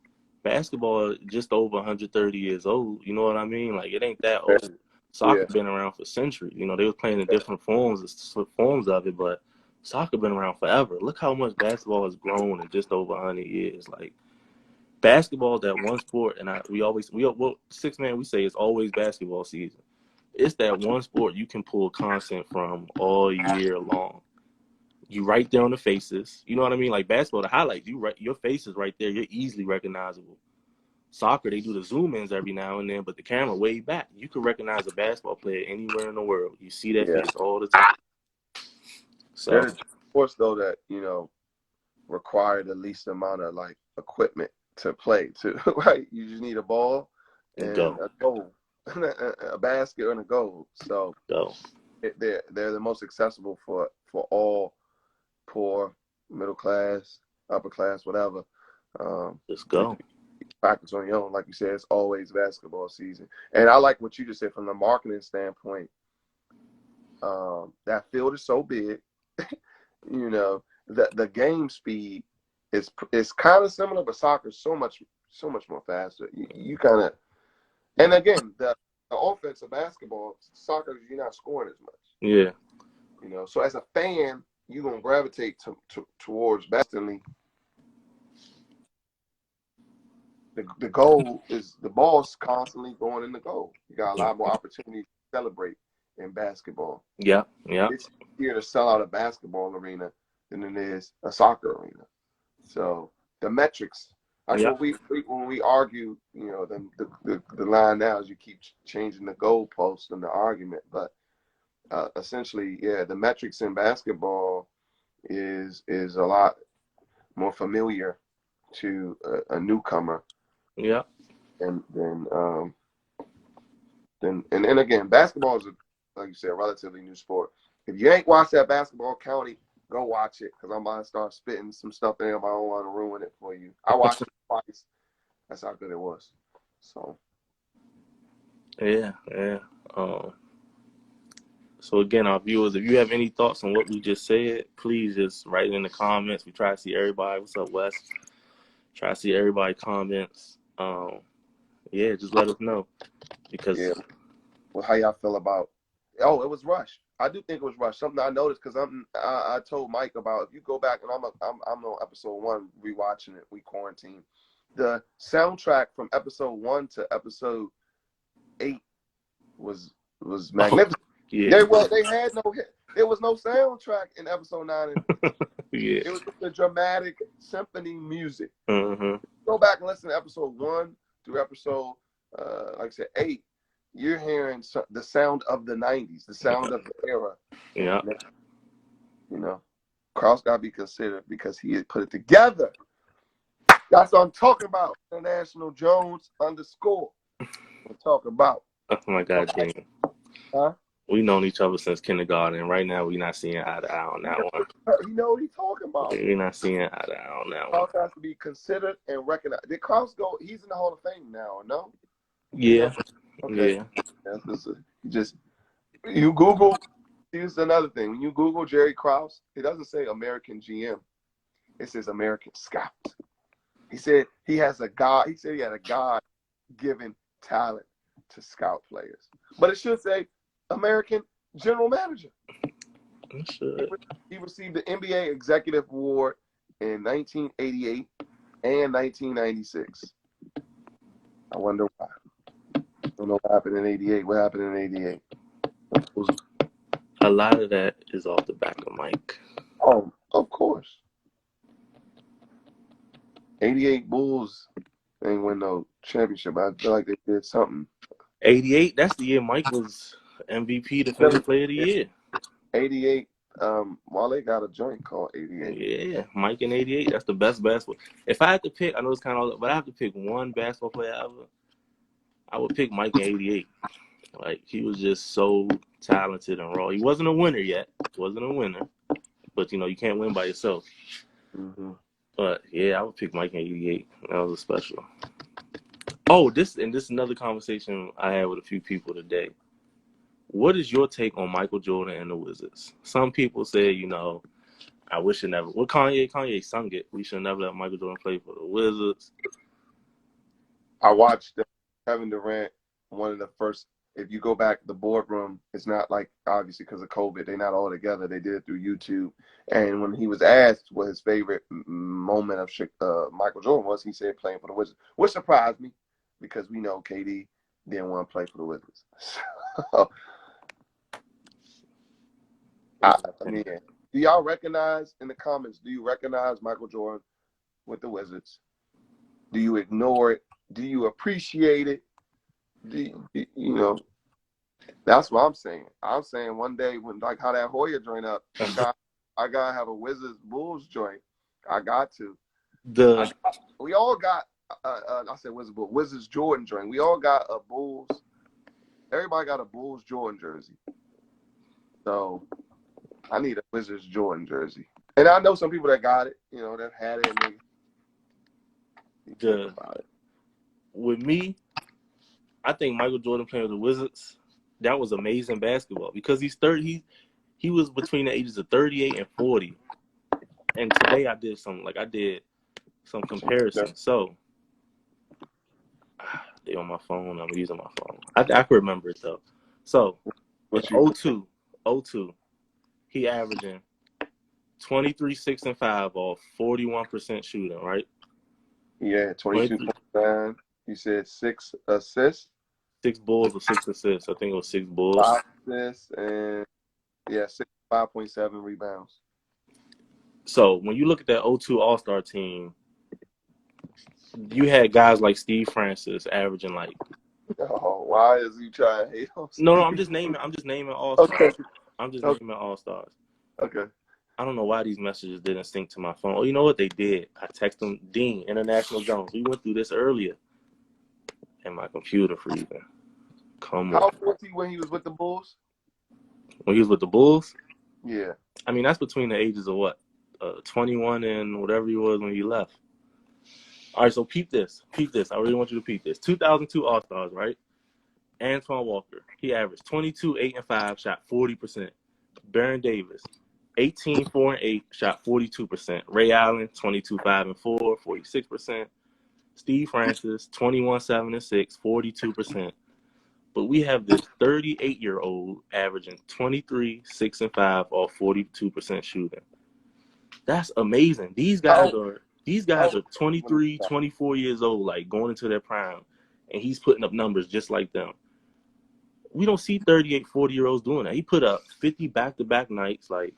basketball is just over 130 years old. You know what I mean? Like, it ain't that old. Soccer been around for centuries. They was playing in different forms of it, but soccer been around forever. Look how much basketball has grown in just over 100 years. Like, basketball is that one sport, and well, six man, we say it's always basketball season. It's that one sport you can pull content from all year long. You right there on the faces. You know what I mean? Like basketball, the highlights, your face is right there. You're easily recognizable. Soccer, they do the zoom ins every now and then, but the camera way back. You can recognize a basketball player anywhere in the world. You see that face all the time. So, there's sports though that require the least amount of like equipment to play too, right? You just need a ball and a goal, a basket and a goal. So they're the most accessible for all poor, middle class, upper class, whatever. Just go. Practice on your own. Like you said, it's always basketball season. And I like what you just said from the marketing standpoint. That field is so big, the game speed is kind of similar, but soccer's so much more faster. You kind of, and again, the offense of basketball, soccer, you're not scoring as much. Yeah. So as a fan, you're gonna gravitate towards basketball. The goal is the ball's constantly going in the goal. You got a lot more opportunity to celebrate in basketball. Yeah. It's easier to sell out a basketball arena than it is a soccer arena. So the metrics, when we argue, the line now is you keep changing the goalposts and the argument, but essentially, the metrics in basketball is a lot more familiar to a newcomer. Yeah. And again, basketball is, like you said, a relatively new sport. If you ain't watched that Basketball County, go watch it, because I'm about to start spitting some stuff in. I don't want to ruin it for you. I watched it twice. That's how good it was. So. Yeah. So again, our viewers, if you have any thoughts on what we just said, please just write it in the comments. We try to see everybody. What's up, Wes? Try to see everybody comments. Just let us know. Because well, how y'all feel about? Oh, it was rushed. I do think it was rushed. Something I noticed, because I told Mike about, if you go back, and I'm on episode 1 rewatching it. We quarantined. The soundtrack from episode 1 to episode 8 was magnificent. Yeah. They had no hit. There was no soundtrack in episode 9. Yeah. It was just the dramatic symphony music. Mm-hmm. Go back and listen to episode 1 through episode, like I said, 8. You're hearing the sound of the 90s, the sound of the era. Yeah. Krause got to be considered because he had put it together. That's what I'm talking about. International Jones _ I'm talking about. Oh my God, damn. Huh? We've known each other since kindergarten, and right now we're not seeing eye to eye on that one. You know what he's talking about. We're not seeing eye to eye on that one. Krause has to be considered and recognized. Did Krause go? He's in the Hall of Fame now, or no? Yeah. Okay. Yeah. You Google. Here's another thing. When you Google Jerry Krause, it doesn't say American GM. It says American Scout. He said he has a God. He said he had a God-given talent to scout players, but it should say American General Manager. It should. He received the NBA Executive Award in 1988 and 1996. I wonder why. I don't know what happened in 88. What happened in 88? A lot of that is off the back of Mike. Oh, of course. 88 Bulls ain't win no championship. I feel like they did something. 88, that's the year Mike was MVP, Defensive Player of the Year. 88, Wale got a joint called 88. Yeah, Mike in 88, that's the best basketball. If I had to pick, I know it's kind of, but I have to pick one basketball player ever, I would pick Mike in 88. Like, he was just so talented and raw. He wasn't a winner yet. But, you can't win by yourself. Mm-hmm. But, yeah, I would pick Mike in 88. That was a special. Oh, this is another conversation I had with a few people today. What is your take on Michael Jordan and the Wizards? Some people say, I wish it never. Well, Kanye sung it. We should never let Michael Jordan play for the Wizards. I watched Kevin Durant, one of the first if you go back, the boardroom, it's not like, obviously because of COVID, they're not all together. They did it through YouTube. And when he was asked what his favorite moment of Michael Jordan was, he said playing for the Wizards, which surprised me because we know KD didn't want to play for the Wizards. So, I mean, do y'all recognize in the comments, do you recognize Michael Jordan with the Wizards? Do you ignore it? Do you appreciate it? You know, that's what I'm saying. I'm saying one day when, like how that Hoya joint up, I gotta have a Wizards Bulls joint. I got to. We all got. I said Wizards Jordan joint. We all got a Bulls. Everybody got a Bulls Jordan jersey. So I need a Wizards Jordan jersey. And I know some people that got it. You know, that had it. And they about it. With me, I think Michael Jordan playing with the Wizards, that was amazing basketball because he's 30. He was between the ages of 38 and 40. And today I did some comparisons. So they on my phone. I'm using my phone. I can remember it though. So in 02, he averaging 23, 6, and 5 off 41% shooting, right? Yeah, 22.9. You said 6 assists. 6 balls or 6 assists. I think it was 6 balls. 5 assists and 5.7 rebounds. So when you look at that 02 All-Star team, you had guys like Steve Francis averaging like. Oh, why is he trying to hate on Steve? No, I'm just naming All-Stars. Okay. I'm just naming All-Stars. Okay. I don't know why these messages didn't sync to my phone. Oh, you know what they did? I texted him, Dean, International Jones. We went through this earlier. And my computer freezing. Come on. How old was he when he was with the Bulls? When he was with the Bulls? Yeah. I mean, that's between the ages of what? 21 and whatever he was when he left. All right, so peep this. I really want you to peep this. 2002 All-Stars, right? Antoine Walker. He averaged 22, 8, and 5, shot 40%. Baron Davis, 18, 4, and 8, shot 42%. Ray Allen, 22, 5, and 4, 46%. Steve Francis, 21, 7, and 6, 42%. But we have this 38-year-old averaging 23, 6, and 5 off 42% shooting. That's amazing. These guys are 23, 24 years old, like going into their prime, and he's putting up numbers just like them. We don't see 38, 40-year-olds doing that. He put up 50 back-to-back nights. Like,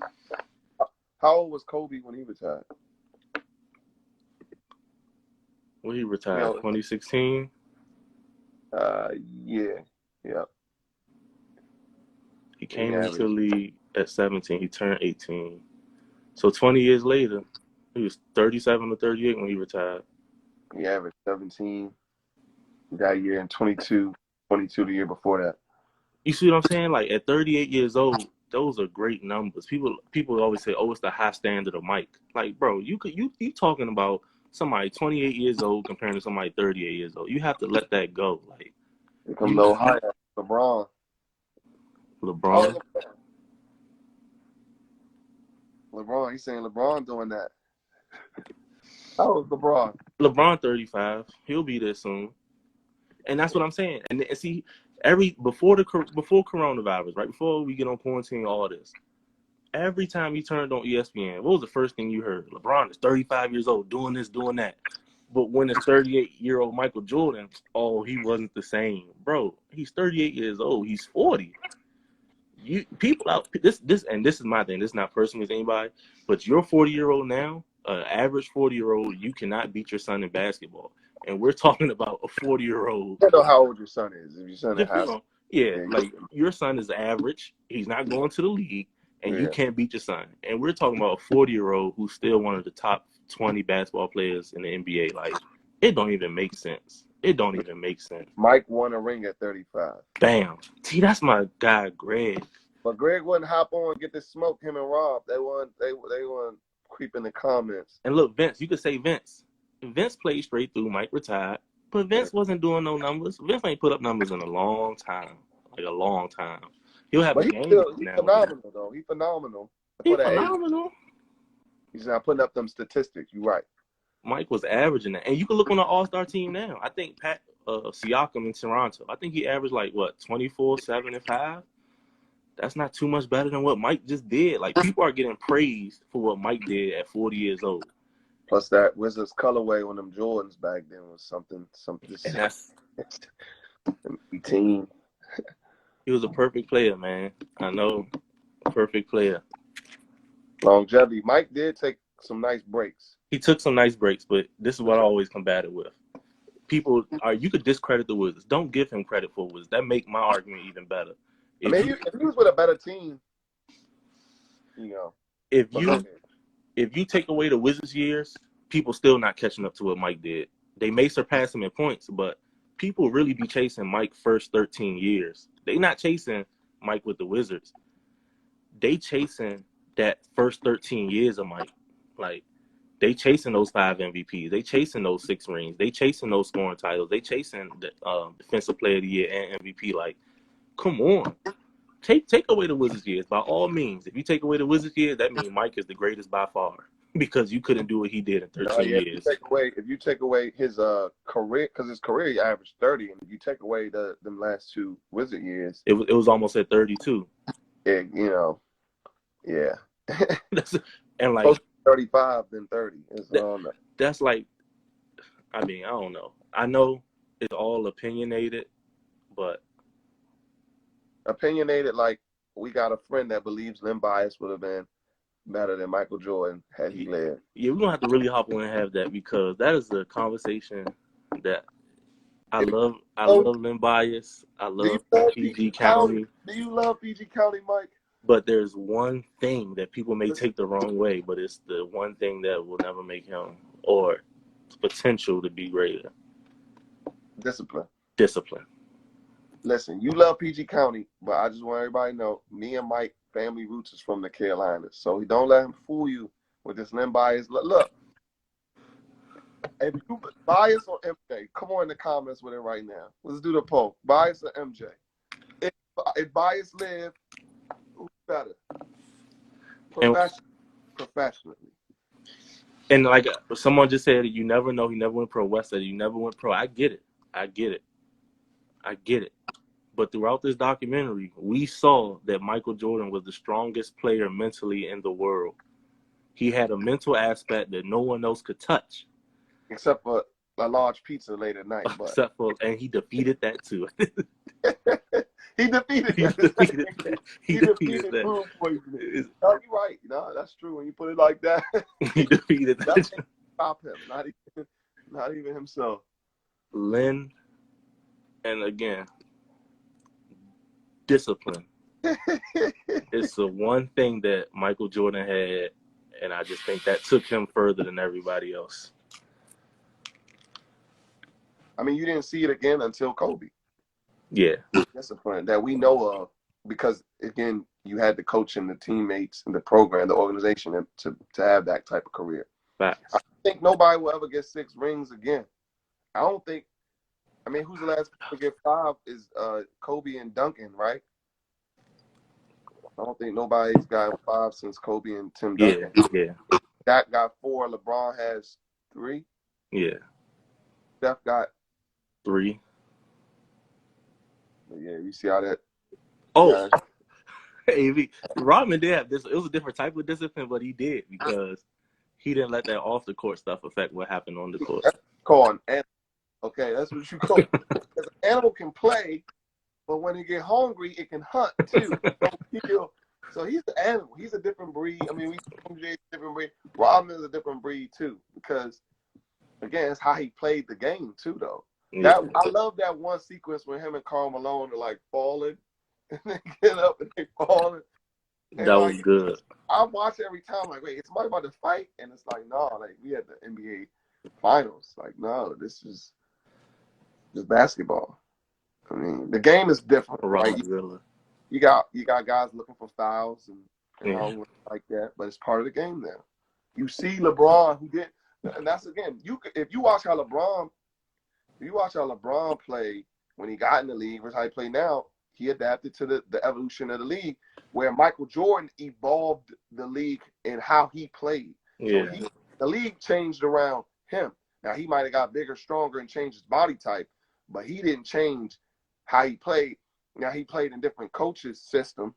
how old was Kobe when he retired? When he retired, 2016. Yeah. He came into the league at 17. He turned 18. So 20 years later, he was 37 or 38 when he retired. He averaged 17 that year and 22 the year before that. You see what I'm saying? Like at 38 years old, those are great numbers. People always say, "Oh, it's the high standard of Mike." Like, bro, you talking about somebody 28 years old comparing to somebody 38 years old. You have to let that go. Like, it come no higher. LeBron. LeBron, he's saying LeBron doing that. How old is LeBron? LeBron 35. He'll be there soon. And that's what I'm saying. And see, before coronavirus, right before we get on quarantine, all this, every time you turned on ESPN, what was the first thing you heard? LeBron is 35 years old, doing this, doing that. But when it's 38-year-old Michael Jordan, oh, he wasn't the same, bro. He's 38 years old. He's 40. People out this is my thing. This is not personal with anybody, but you're 40-year-old now. Average 40-year-old, you cannot beat your son in basketball. And we're talking about a 40-year-old. I don't know how old your son is. If your son is high school. Yeah, like your son is average. He's not going to the league, and you can't beat your son. And we're talking about a 40-year-old who's still one of the top 20 basketball players in the NBA. Like, it don't even make sense. Mike won a ring at 35. Bam. See, that's my guy, Greg. But Greg wouldn't hop on and get this smoke, him and Rob. They want creep in the comments. And look, Vince, you could say Vince. Vince played straight through. Mike retired. But Vince wasn't doing no numbers. Vince ain't put up numbers in a long time. Like a long time. He'll have a game now. Phenomenal, though. He's phenomenal. He's phenomenal. He's not putting up them statistics. You're right. Mike was averaging that. And you can look on the All-Star team now. I think Siakam in Toronto, I think he averaged 24, 7, and 5. That's not too much better than what Mike just did. Like, people are getting praised for what Mike did at 40 years old. Plus that Wizards colorway on them Jordans back then was something. And that's team. He was a perfect player, man. I know, perfect player. Longevity. Mike did take some nice breaks. He took some nice breaks, but this is what I always combat it with. People you could discredit the Wizards. Don't give him credit for Wizards. That make my argument even better. If he was with a better team, If you take away the Wizards years, people still not catching up to what Mike did. They may surpass him in points, but people really be chasing Mike first 13 years. They not chasing Mike with the Wizards. They chasing that first 13 years of Mike. Like, they chasing those 5 MVPs. They chasing those 6 rings. They chasing those scoring titles. They chasing the Defensive Player of the Year and MVP. Like, come on. Take away the Wizards years, by all means. If you take away the Wizards years, that means Mike is the greatest by far, because you couldn't do what he did in 13 years. If you take away his career, because his career he averaged 30, and if you take away them last 2 Wizard years, it was almost at 32. Yeah. And like 35 then 30. That's like, I mean, I don't know. I know it's all opinionated, but like, we got a friend that believes Len Bias would have been better than Michael Jordan had he lived. Yeah, we're gonna have to really hop on and have that, because that is a conversation that I love. I love Len Bias. I love PG County. Do you love PG County, Mike? But there's one thing that people may take the wrong way, but it's the one thing that will never make him, or potential to be greater. Discipline. Listen, you love PG County, but I just want everybody to know, me and Mike, family roots is from the Carolinas. So don't let him fool you with this Len Bias. Look, if you Bias or MJ, come on in the comments with it right now. Let's do the poll. Bias or MJ? If Bias lived, who's better? Professionally. And like someone just said, you never know. He never went pro. West said, you never went pro. I get it. But throughout this documentary, we saw that Michael Jordan was the strongest player mentally in the world. He had a mental aspect that no one else could touch. Except for a large pizza late at night. And he defeated that too. He defeated that. He defeated food poisoning. No, you're right. No, that's true. When you put it like that, he defeated that. That didn't stop him. Not even himself. Len, and again, discipline. It's the one thing that Michael Jordan had, and I just think that took him further than everybody else. I mean, you didn't see it again until Kobe. Yeah. Discipline that we know of, because, again, you had the coach and the teammates and the program, the organization to have that type of career. Facts. I think nobody will ever get 6 rings again. I don't think. I mean, who's the last to get 5 is Kobe and Duncan, right? I don't think nobody's got 5 since Kobe and Tim Duncan. Yeah. That got 4. LeBron has 3. Yeah. Steph got 3. Yeah, you see how that. Oh, hey, Rodman did have this. It was a different type of discipline, but he did, because he didn't let that off the court stuff affect what happened on the court. That's called an animal. Okay, that's what you call it. Because an animal can play, but when it get hungry, it can hunt too. So he's an animal. He's a different breed. I mean, MJ's a different breed. Rodman is a different breed too, because again, it's how he played the game too, though. Yeah. I love that one sequence when him and Karl Malone are like falling, and they get up and they falling. That was good. I watch it every time, like, wait, is somebody about to fight? And it's like, no, like, we had the NBA finals. Like, no, this is just basketball. I mean, the game is different, right? You got guys looking for fouls and like that, but it's part of the game now. You see LeBron, who did, and that's again, if you watch how LeBron played when he got in the league versus how he play now, he adapted to the evolution of the league, where Michael Jordan evolved the league in how he played. Yeah. So the league changed around him. Now, he might have got bigger, stronger, and changed his body type, but he didn't change how he played. Now, he played in different coaches' system.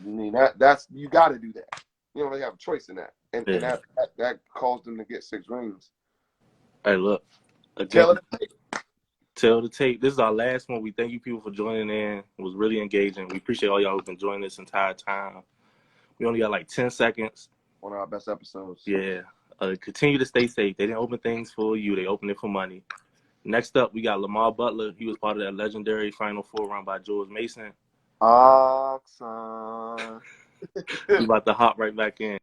I mean, that's you got to do that. You don't really have a choice in that. And that caused him to get 6 rings. Hey, look. Again, tell the tape. This is our last one. We thank you people for joining in. It was really engaging. We appreciate all y'all who've been joining this entire time. We only got like 10 seconds. One of our best episodes. Yeah. Continue to stay safe. They didn't open things for you. They opened it for money. Next up, we got Lamar Butler. He was part of that legendary Final Four run by George Mason. Awesome. We about to hop right back in.